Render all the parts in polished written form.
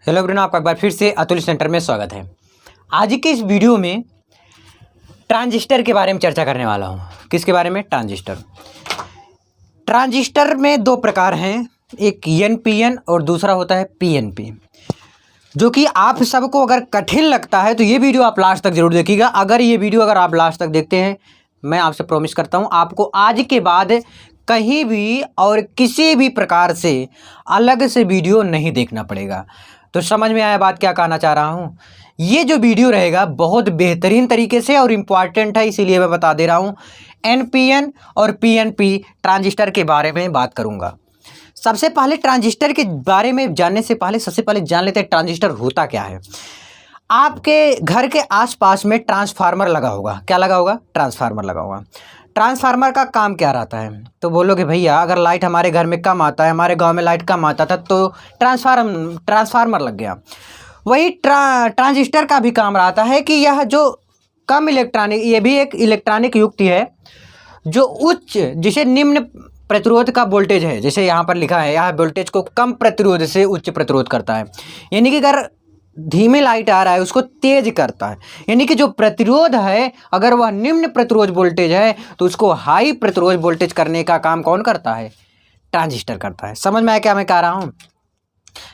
Hello everyone, आपका एक बार फिर से अतुल सेंटर में स्वागत है। आज के इस वीडियो में ट्रांजिस्टर के बारे में चर्चा करने वाला हूँ। किसके बारे में? ट्रांजिस्टर। ट्रांजिस्टर में दो प्रकार हैं, एक एनपीएन और दूसरा होता है पीएनपी, जो कि आप सबको अगर कठिन लगता है तो ये वीडियो आप लास्ट तक जरूर देखिएगा। अगर आप लास्ट तक देखते हैं, मैं आपसे प्रॉमिस करता हूँ आपको आज के बाद कहीं भी और किसी भी प्रकार से अलग से वीडियो नहीं देखना पड़ेगा। तो समझ में आया बात क्या कहना चाह रहा हूँ? ये जो वीडियो रहेगा बहुत बेहतरीन तरीके से और इम्पॉर्टेंट है, इसीलिए मैं बता दे रहा हूँ। एनपीएन और पीएनपी ट्रांजिस्टर के बारे में बात करूँगा। सबसे पहले ट्रांजिस्टर के बारे में जानने से पहले सबसे पहले जान लेते हैं ट्रांजिस्टर होता क्या है। आपके घर के आसपास में ट्रांसफार्मर लगा होगा। क्या लगा होगा? ट्रांसफार्मर लगा होगा। ट्रांसफार्मर का काम क्या रहता है? तो बोलोगे भैया अगर लाइट हमारे घर में कम आता है, हमारे गांव में लाइट कम आता था तो ट्रांसफार्मर लग गया। वही ट्रांजिस्टर का भी काम रहता है कि यह जो कम इलेक्ट्रॉनिक, ये भी एक इलेक्ट्रॉनिक युक्ति है जो उच्च, जिसे निम्न प्रतिरोध का वोल्टेज है, जैसे यहाँ पर लिखा है, यह वोल्टेज को कम प्रतिरोध से उच्च प्रतिरोध करता है। यानी कि अगर धीमे लाइट आ रहा है उसको तेज करता है। यानी कि जो प्रतिरोध है अगर वह निम्न प्रतिरोध वोल्टेज है तो उसको हाई प्रतिरोध वोल्टेज करने का काम कौन करता है? ट्रांजिस्टर करता है। समझ में आया क्या मैं कह रहा हूँ?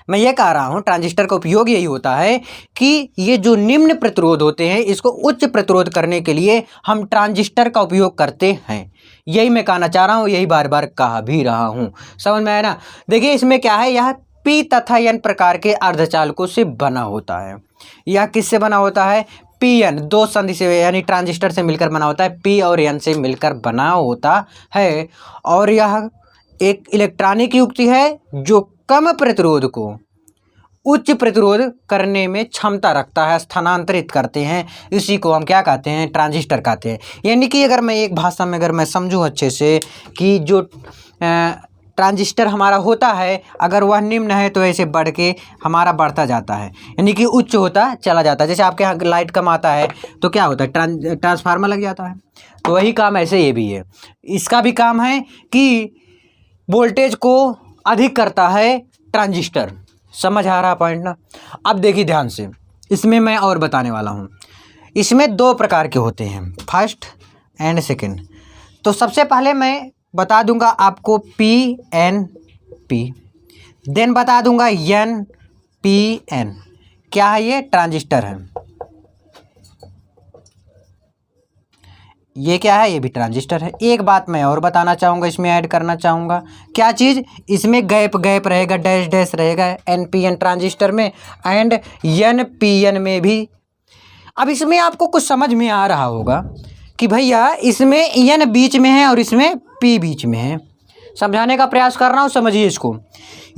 मैं ये कह रहा हूँ ट्रांजिस्टर का उपयोग यही होता है कि ये जो निम्न प्रतिरोध होते हैं इसको उच्च प्रतिरोध करने के लिए हम ट्रांजिस्टर का उपयोग करते हैं। यही मैं कहना चाह रहा हूँ, यही बार बार कहा भी रहा हूँ। समझ में आया ना? देखिए इसमें क्या है, यह पी तथा एन प्रकार के अर्धचालकों से बना होता है। यह किससे बना होता है? पी एन, दो संधि से यानी ट्रांजिस्टर से मिलकर बना होता है। पी और एन से मिलकर बना होता है और यह एक इलेक्ट्रॉनिक युक्ति है जो कम प्रतिरोध को उच्च प्रतिरोध करने में क्षमता रखता है, स्थानांतरित करते हैं। इसी को हम क्या कहते हैं? ट्रांजिस्टर कहते हैं। यानी कि अगर मैं एक भाषा में अगर मैं समझूं अच्छे से कि जो ट्रांजिस्टर हमारा होता है अगर वह निम्न है तो ऐसे बढ़ के हमारा बढ़ता जाता है, यानी कि उच्च होता चला जाता है। जैसे आपके यहाँ लाइट कम आता है तो क्या होता है? ट्रांसफार्मर लग जाता है। तो वही काम ऐसे ये भी है। इसका भी काम है कि वोल्टेज को अधिक करता है ट्रांजिस्टर। समझ आ रहा पॉइंट ना? अब देखिए ध्यान से, इसमें मैं और बताने वाला हूँ। इसमें दो प्रकार के होते हैं, फर्स्ट एंड सेकेंड। तो सबसे पहले मैं बता दूंगा आपको पी एन पी, देन बता दूंगा एन पी एन। क्या है? ये ट्रांजिस्टर है। ये क्या है? ये भी ट्रांजिस्टर है। एक बात मैं और बताना चाहूँगा, इसमें ऐड करना चाहूँगा। क्या चीज़? इसमें गैप रहेगा, डैश डैश रहेगा एन पी एन ट्रांजिस्टर में एंड एन पी एन में भी। अब इसमें आपको कुछ समझ में आ रहा होगा कि भैया इसमें एन बीच में है और इसमें पी बीच में है। समझाने का प्रयास कर रहा हूँ, समझिए इसको।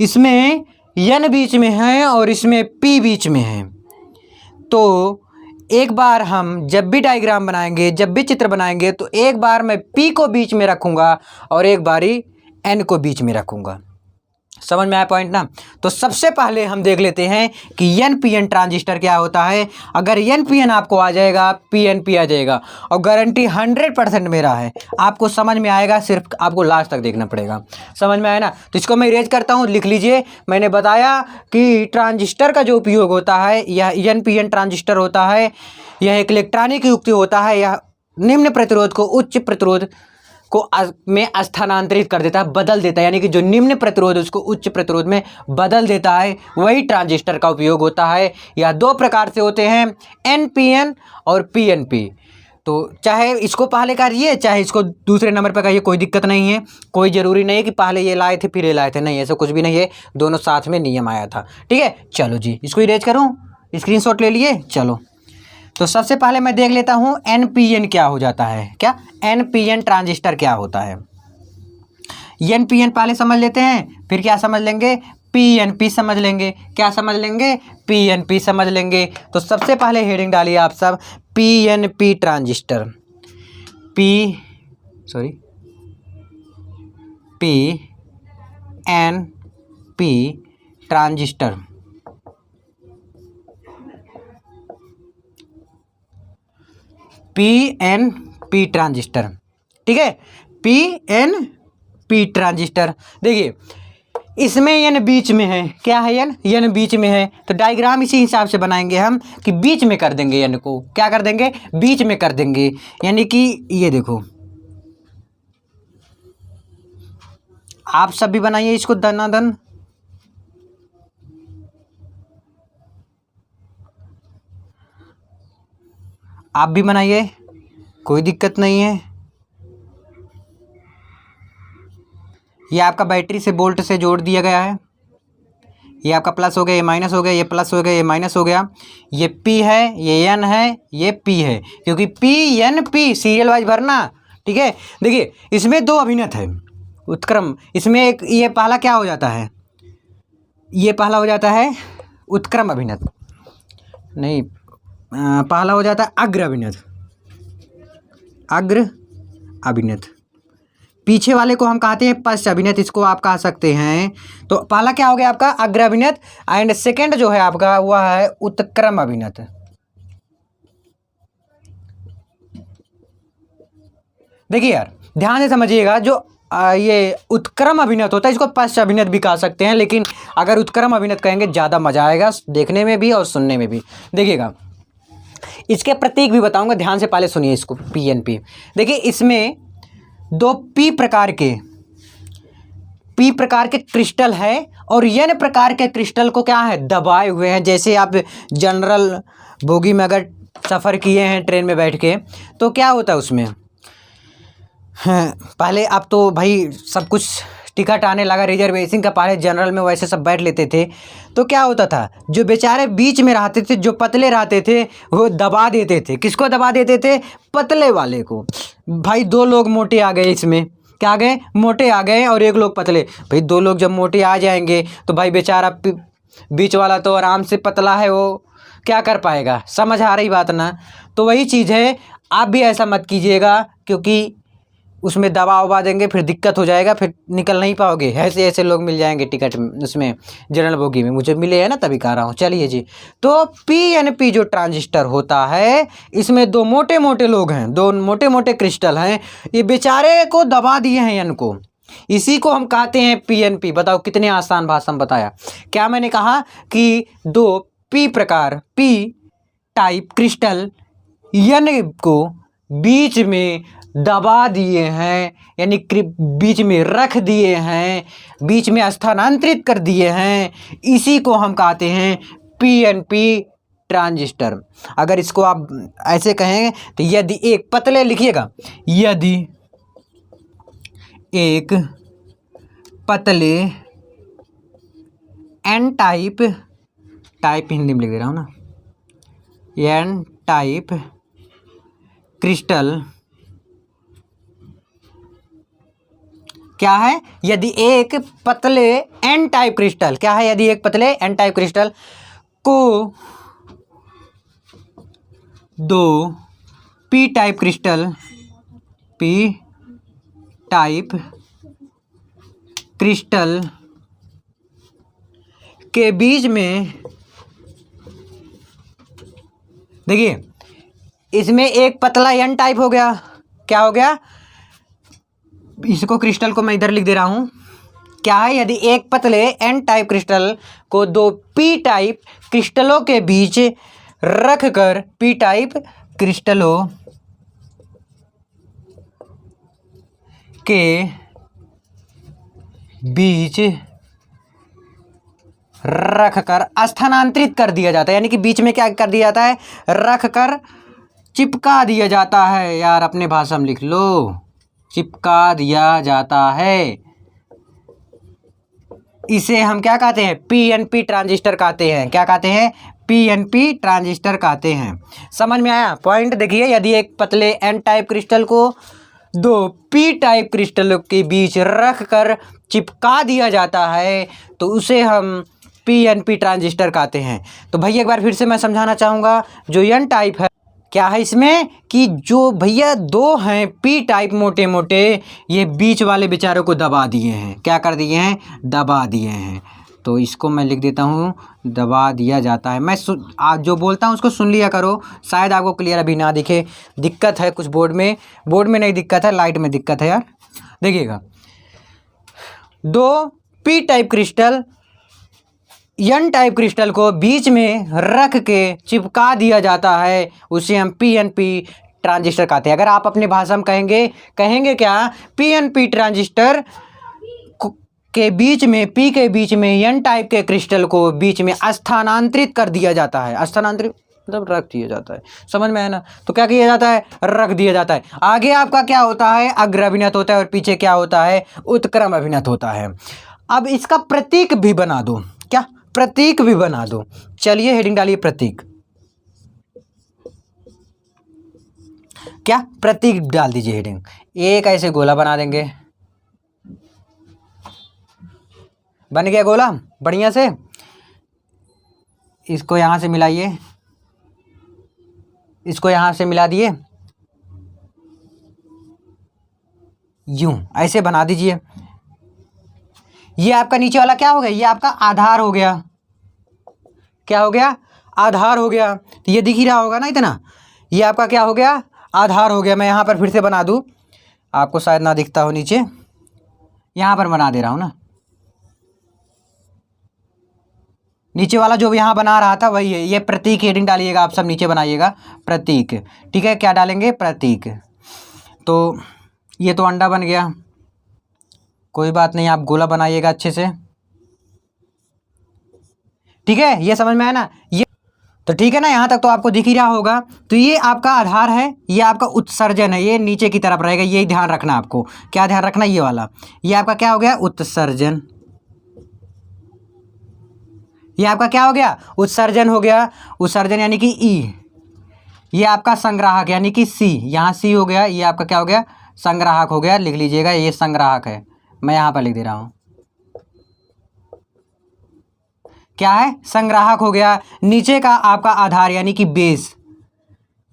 इसमें एन बीच में है और इसमें पी बीच में है। तो एक बार हम जब भी डायग्राम बनाएंगे, जब भी चित्र बनाएंगे, तो एक बार मैं पी को बीच में रखूँगा और एक बारी एन को बीच में रखूँगा। समझ में आया पॉइंट ना? तो सबसे पहले हम देख लेते हैं कि एन पी एन ट्रांजिस्टर क्या होता है। अगर एन पी एन आपको आ जाएगा, पी एन पी आ जाएगा और गारंटी 100% मेरा है आपको समझ में आएगा। सिर्फ आपको लास्ट तक देखना पड़ेगा। समझ में आया ना? तो इसको मैं इरेज करता हूँ, लिख लीजिए। मैंने बताया कि ट्रांजिस्टर का जो उपयोग होता है यह एन पी एन ट्रांजिस्टर होता है। यह एक इलेक्ट्रॉनिक युक्ति होता है। यह निम्न प्रतिरोध को उच्च प्रतिरोध को में स्थानांतरित कर देता है, बदल देता है। यानी कि जो निम्न प्रतिरोध उसको उच्च प्रतिरोध में बदल देता है, वही ट्रांजिस्टर का उपयोग होता है। यह दो प्रकार से होते हैं, एनपीएन और पीएनपी। तो चाहे इसको पहले करिए चाहे इसको दूसरे नंबर पर करिए, कोई दिक्कत नहीं है। कोई ज़रूरी नहीं है कि पहले ये लाए थे फिर ये लाए थे, नहीं, ऐसा कुछ भी नहीं है। दोनों साथ में नियम आया था। ठीक है, चलो जी इसको इरेज करूँ, स्क्रीनशॉट ले लिए। चलो तो सबसे पहले मैं देख लेता हूँ एन पी एन क्या हो जाता है। क्या? एन पी एन ट्रांजिस्टर क्या होता है? एन पी एन पहले समझ लेते हैं, फिर क्या समझ लेंगे? पी एन पी समझ लेंगे। क्या समझ लेंगे? पी एन पी समझ लेंगे। तो सबसे पहले हेडिंग डालिए आप सब, P N P transistor. P N P transistor. P N P transistor. ठीक है, पी एन पी ट्रांजिस्टर। देखिए इसमें एन बीच में है, क्या है एन बीच में है, तो डायग्राम इसी हिसाब से बनाएंगे हम कि बीच में कर देंगे, एन को क्या कर देंगे, बीच में कर देंगे। यानी कि ये देखो, आप सब भी बनाइए इसको दनादन। आप भी बनाइए, कोई दिक्कत नहीं है। ये आपका बैटरी से बोल्ट से जोड़ दिया गया है। ये आपका प्लस हो गया, ये माइनस हो गया, ये प्लस हो गया, ये माइनस हो गया। ये पी है, ये एन है, ये पी है, क्योंकि P N P serial wise भरना। ठीक है, देखिए इसमें दो अभिनत है उत्क्रम। इसमें एक ये पहला क्या हो जाता है, ये पहला हो जाता है उत्क्रम अभिनत, नहीं पहला हो जाता है अग्र अभिनत, अग्र अभिनत। पीछे वाले को हम कहते हैं पश्च अभिनत, इसको आप कह सकते हैं। तो पहला क्या हो गया आपका अग्र अभिनत, एंड सेकंड जो है आपका वह है उत्क्रम अभिनत। देखिए यार ध्यान से समझिएगा, जो ये उत्क्रम अभिनत होता है इसको पश्च अभिनत भी कह सकते हैं, लेकिन अगर उत्क्रम अभिनत कहेंगे ज़्यादा मजा आएगा देखने में भी और सुनने में भी। देखिएगा इसके प्रतीक भी बताऊंगा, ध्यान से पहले सुनिए इसको। पी एन पी, देखिए इसमें दो पी प्रकार के क्रिस्टल है और एन प्रकार के क्रिस्टल को क्या है दबाए हुए हैं। जैसे आप जनरल बोगी में अगर सफ़र किए हैं ट्रेन में बैठ के, तो क्या होता है उसमें, हाँ, पहले अब तो भाई सब कुछ टिकट आने लगा रिजर्वेशन का, पहले जनरल में वैसे सब बैठ लेते थे। तो क्या होता था, जो बेचारे बीच में रहते थे, जो पतले रहते थे, वो दबा देते थे। किसको दबा देते थे, पतले वाले को। भाई दो लोग मोटे आ गए, इसमें क्या आ गए, मोटे आ गए और एक लोग पतले। भाई दो लोग जब मोटे आ जाएंगे तो भाई बेचारा बीच वाला तो आराम से पतला है, वो क्या कर पाएगा। समझ आ रही बात ना। तो वही चीज़ है, आप भी ऐसा मत कीजिएगा, क्योंकि उसमें दबा उबा देंगे फिर दिक्कत हो जाएगा, फिर निकल नहीं पाओगे। ऐसे ऐसे लोग मिल जाएंगे टिकट उसमें जनरल बोगी में, मुझे मिले हैं ना तभी कह रहा हूँ। चलिए जी, तो पी एन पी जो ट्रांजिस्टर होता है, इसमें दो मोटे मोटे लोग हैं, दो मोटे मोटे क्रिस्टल हैं, ये बेचारे को दबा दिए हैं एन को, इसी को हम कहते हैं पी एन पी। बताओ कितने आसान भाषा में बताया। क्या मैंने कहा कि दो पी प्रकार पी टाइप क्रिस्टल एन को बीच में दबा दिए हैं, यानी बीच में रख दिए हैं, बीच में स्थानांतरित कर दिए हैं, इसी को हम कहते हैं पीएनपी ट्रांजिस्टर। अगर इसको आप ऐसे कहें तो यदि एक पतले लिखिएगा, यदि एक पतले एन टाइप, टाइप हिंदी में लिख दे रहा हूँ ना, एन टाइप क्रिस्टल क्या है, यदि एक पतले एन टाइप क्रिस्टल, क्या है, यदि एक पतले एन टाइप क्रिस्टल को दो P type crystal, P type crystal के बीच में, देखिए इसमें एक पतला एन टाइप हो गया, क्या हो गया, इसको क्रिस्टल को मैं इधर लिख दे रहा हूँ। क्या है, यदि एक पतले एन टाइप क्रिस्टल को दो पी टाइप क्रिस्टलों के बीच रख कर, पी टाइप क्रिस्टलों के बीच रख कर स्थानांतरित कर दिया जाता है, यानी कि बीच में क्या कर दिया जाता है, रख कर चिपका दिया जाता है। यार अपने भाषा में लिख लो, चिपका दिया जाता है। इसे हम क्या कहते हैं, पीएनपी ट्रांजिस्टर कहते हैं। क्या कहते हैं, पीएनपी ट्रांजिस्टर कहते हैं। समझ में आया पॉइंट। देखिए यदि एक पतले एन टाइप क्रिस्टल को दो पी टाइप क्रिस्टलों के बीच रख कर चिपका दिया जाता है तो उसे हम पीएनपी ट्रांजिस्टर कहते हैं। तो भैया एक बार फिर से मैं समझाना चाहूँगा, जो एन टाइप है क्या है इसमें कि जो भैया दो हैं पी टाइप मोटे मोटे, ये बीच वाले बेचारों को दबा दिए हैं। क्या कर दिए हैं, दबा दिए हैं। तो इसको मैं लिख देता हूँ, दबा दिया जाता है। मैं आज जो बोलता हूँ उसको सुन लिया करो, शायद आपको क्लियर अभी ना दिखे। दिक्कत है कुछ बोर्ड में नहीं दिक्कत है, लाइट में दिक्कत है यार। देखिएगा, दो P type crystal N type crystal को बीच में रख के चिपका दिया जाता है, उसे हम पीएनपी ट्रांजिस्टर कहते हैं। अगर आप अपनी भाषा में कहेंगे क्या, पीएनपी ट्रांजिस्टर के बीच में, पी के बीच में एन टाइप के क्रिस्टल को बीच में स्थानांतरित कर दिया जाता है। स्थानांतरित मतलब रख दिया जाता है, समझ में आया ना। तो क्या किया जाता है, रख दिया जाता है। आगे आपका क्या होता है, अग्र अभिनत होता है और पीछे क्या होता है, उत्क्रम अभिनत होता है। अब इसका प्रतीक भी बना दो, क्या प्रतीक भी बना दो। चलिए हेडिंग डालिए प्रतीक, क्या प्रतीक डाल दीजिए हेडिंग। एक ऐसे गोला बना देंगे, बन गया गोला बढ़िया से। इसको यहां से मिलाइए, इसको यहां से मिला दिए, यूं ऐसे बना दीजिए। ये आपका नीचे वाला क्या हो गया, ये आपका आधार हो गया। क्या हो गया, आधार हो गया। तो ये दिख ही रहा होगा ना इतना, ये आपका क्या हो गया, आधार हो गया। मैं यहाँ पर फिर से बना दूँ, आपको शायद ना दिखता हो नीचे, यहाँ पर बना दे रहा हूँ ना। नीचे वाला जो यहाँ बना रहा था वही है। ये प्रतीक हेडिंग डालिएगा, आप सब नीचे बनाइएगा प्रतीक, ठीक है। क्या डालेंगे, प्रतीक। तो ये तो अंडा बन गया, कोई बात नहीं, आप गोला बनाइएगा अच्छे से, ठीक है। ये समझ में आया ना, ये तो ठीक है ना, यहाँ तक तो आपको दिख ही रहा होगा। तो ये आपका आधार है, ये आपका उत्सर्जन है, ये नीचे की तरफ रहेगा, यही ध्यान रखना आपको। क्या ध्यान रखना, ये वाला, ये आपका क्या हो गया, उत्सर्जन। ये आपका क्या हो गया, उत्सर्जन हो गया। उत्सर्जन यानी कि ई। ये आपका संग्राहक यानी कि सी, यहाँ सी हो गया। ये आपका क्या हो गया, संग्राहक हो गया, लिख लीजिएगा, ये संग्राहक है। मैं यहाँ पर लिख दे रहा हूँ, क्या है, संग्राहक हो गया। नीचे का आपका आधार यानी कि बेस,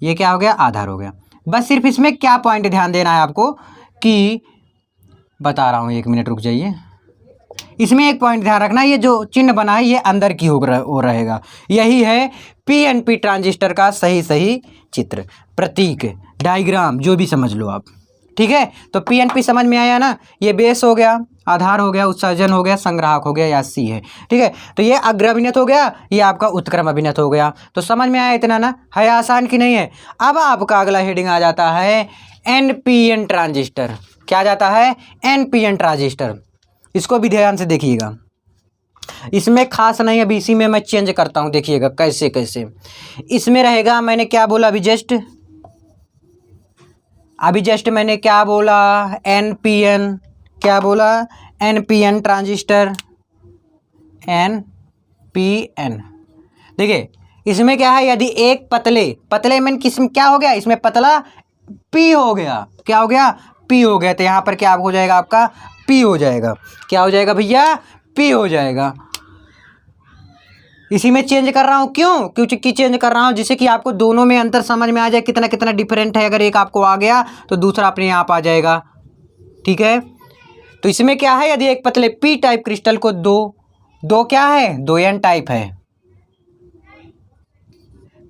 ये क्या हो गया, आधार हो गया। बस सिर्फ इसमें क्या पॉइंट ध्यान देना है आपको, कि बता रहा हूँ, एक मिनट रुक जाइए। इसमें एक पॉइंट ध्यान रखना, ये जो चिन्ह बना है ये अंदर की हो रहेगा। यही है पीएनपी ट्रांजिस्टर का सही चित्र, प्रतीक, डायग्राम, जो भी समझ लो आप, ठीक है। तो पीएनपी समझ में आया ना, ये बेस हो गया, आधार हो गया, उत्सर्जन हो गया, संग्राहक हो गया, या सी है, ठीक है। तो ये अग्र अभिनत हो गया, ये आपका उत्क्रम अभिनत हो गया। तो समझ में आया इतना ना, है आसान कि नहीं है। अब आपका अगला हेडिंग आ जाता है एनपीएन ट्रांजिस्टर। क्या जाता है, एनपीएन ट्रांजिस्टर। इसको भी ध्यान से देखिएगा, इसमें खास नहीं, अभी इसी में मैं चेंज करता हूँ, देखिएगा कैसे कैसे। इसमें रहेगा, मैंने क्या बोला अभी जस्ट मैंने क्या बोला, एनपीएन, क्या बोला, एनपीएन ट्रांजिस्टर, एनपीएन। देखिए इसमें क्या है, यदि एक पतले में किस्म क्या हो गया, इसमें पतला पी हो गया, क्या हो गया, पी हो गया। तो यहाँ पर क्या हो जाएगा, आपका पी हो जाएगा। क्या हो जाएगा भैया, पी हो जाएगा। इसी में चेंज कर रहा हूँ, क्यों, क्योंकि चेंज कर रहा हूँ जिससे कि आपको दोनों में अंतर समझ में आ जाए, कितना कितना डिफरेंट है। अगर एक आपको आ गया तो दूसरा अपने आप आ जाएगा, ठीक है। तो इसमें क्या है, यदि एक पतले पी टाइप क्रिस्टल को दो क्या है, दो एन टाइप है,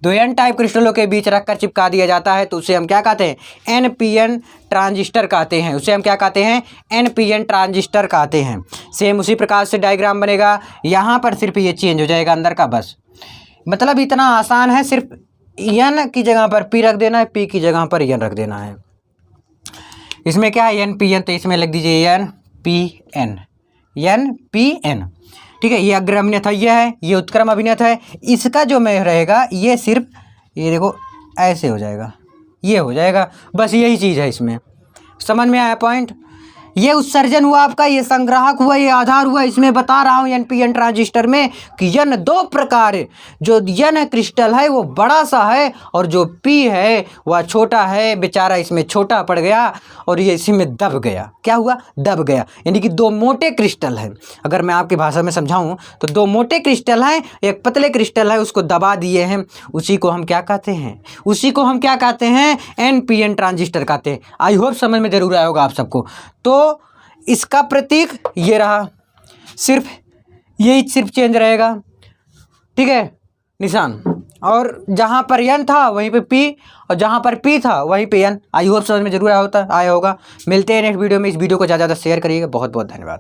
दो एन टाइप क्रिस्टलों के बीच रखकर चिपका दिया जाता है, तो उसे हम क्या कहते हैं, एनपीएन ट्रांजिस्टर कहते हैं। उसे हम क्या कहते हैं, एनपीएन ट्रांजिस्टर कहते हैं। सेम उसी प्रकार से डायग्राम बनेगा, यहाँ पर सिर्फ ये चेंज हो जाएगा अंदर का, बस। मतलब इतना आसान है, सिर्फ एन की जगह पर पी रख देना है, पी की जगह पर एन रख देना है। इसमें क्या है, एनपीएन, तो इसमें लिख दीजिए एनपीएन, एनपीएन, ठीक है। ये अग्र अभिनत है, ये है, ये उत्क्रम अभिनत है। इसका जो में रहेगा, ये सिर्फ, ये देखो ऐसे हो जाएगा, ये हो जाएगा, बस यही चीज़ है इसमें। समझ में आया पॉइंट। ये उत्सर्जन हुआ आपका, ये संग्राहक हुआ, ये आधार हुआ। इसमें बता रहा हूँ एनपीएन ट्रांजिस्टर में कि एन दो प्रकार, जो एन क्रिस्टल है वो बड़ा सा है, और जो पी है वह छोटा है। बेचारा इसमें छोटा पड़ गया और ये इसी में दब गया। क्या हुआ, दब गया, यानी कि दो मोटे क्रिस्टल हैं। अगर मैं आपकी भाषा में समझाऊँ तो दो मोटे क्रिस्टल हैं, एक पतले क्रिस्टल है, उसको दबा दिए हैं। उसी को हम क्या कहते हैं, उसी को हम क्या कहते हैं, एनपीएन ट्रांजिस्टर कहते हैं। आई होप समझ में जरूर आया होगा आप सबको। तो इसका प्रतीक ये रहा, सिर्फ यही सिर्फ चेंज रहेगा, ठीक है, निशान। और जहाँ पर एन था वहीं पे पी, और जहाँ पर पी था वहीं पे एन। आई होप समझ में जरूर आया होगा। मिलते हैं नेक्स्ट वीडियो में। इस वीडियो को ज़्यादा से ज़्यादा शेयर करिएगा। बहुत बहुत धन्यवाद।